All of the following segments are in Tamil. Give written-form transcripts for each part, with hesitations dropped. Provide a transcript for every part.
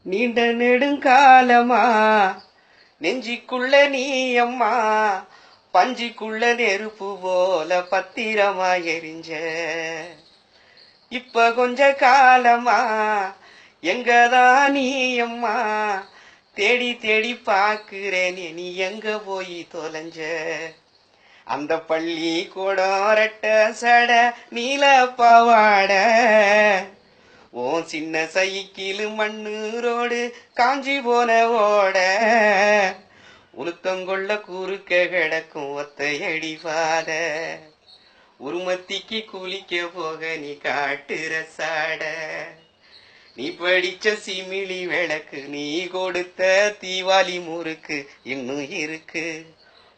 நீண்ட நெடுங்காலமா நெஞ்சிக்குள்ள நீ அம்மா பஞ்சிக்குள்ள நெருப்பு போல பத்திரமா எரிஞ்ச. இப்ப கொஞ்ச காலமா எங்கதான் நீ அம்மா தேடி தேடி பாக்குறேன், நீ எங்க போய் தொலைஞ்ச. அந்த பள்ளி கூடரட்ட சட நீல பாவாட ஓ சின்ன சைக்கிள் மண்ணு ரோடு காஞ்சி போன ஓட உளுத்தங்கொள்ள குறுக்க கிடக்கும் ஒத்தையடி பாத உருமத்திக்கு குளிக்க போக நீ காட்டுற சாட. நீ படிச்ச சிமிழி விளக்கு நீ கொடுத்த தீவாளி முறுக்கு இன்னும் இருக்கு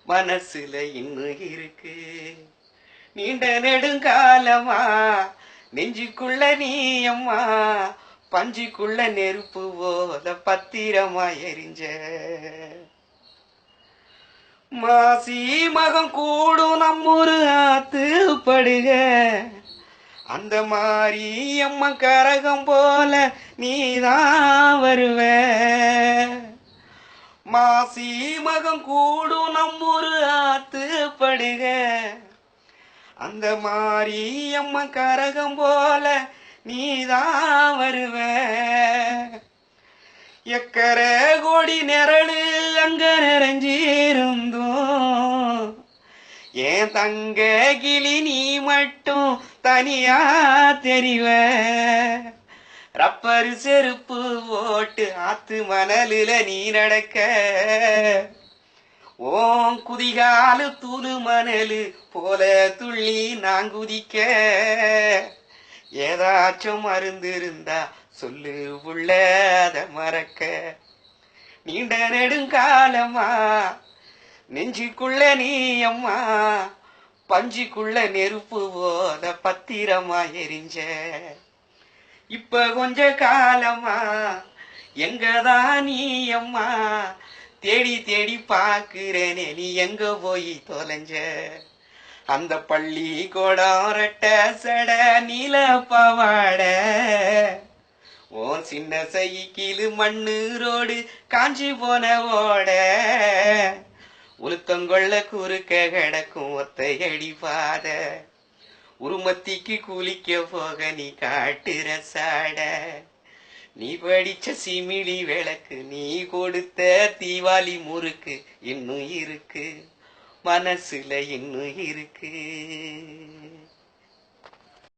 மனசுல இன்னும் இருக்கு. நீண்ட நெடுங்காலமா நெஞ்சுக்குள்ள நீ அம்மா பஞ்சுக்குள்ள நெருப்பு போல பத்திரமா எரிஞ்ச. மாசி மகம் கூடும் நம்மொரு ஆத்து படுக அந்த மாதிரி அம்மா கரகம் போல நீதான் வருவ. மாசி மகம் கூடும் நம்மொரு ஆத்து படுக அந்த மாதிரி அம்மா கரகம் போல நீதான் வருவ. எக்கர கோடி நிரளு அங்க நிறைஞ்சிருந்தோம் ஏன் தங்க கிளி நீ மட்டும் தனியா தெரிவ. ரப்பரு செருப்பு போட்டு ஆத்து மணலுல நீ நடக்க ஓம் குதிகாலு தூளு மணலு போல துள்ளி நான் குதிக்க. ஏதாச்சும் மருந்து இருந்தா சொல்லு உள்ள அத மறக்க. நீண்ட நெடுங்காலமா நெஞ்சுக்குள்ள நீ அம்மா பஞ்சுக்குள்ள நெருப்பு போத பத்திரமா எரிஞ்ச. இப்ப கொஞ்ச காலமா எங்கதான் நீ அம்மா தேடி தேடி பாக்குறேனே, நீ எங்க போய் தொலைஞ்ச. அந்த பள்ளி கோடரட்ட சட நீல பாவாட ஓ சின்ன சைக்கிள் மண்ணு ரோடு காஞ்சி போன ஓட உளுத்தங்கொள்ள குறுக்க கிடக்கும் ஒத்தையடி பாத உருமத்திக்கு குளிக்க போக நீ காட்டுற சாட. நீ படிச்ச சிமிழி விளக்கு நீ கொடுத்த தீவாளி முறுக்கு இன்னும் இருக்கு மனசுல இன்னும் இருக்கு.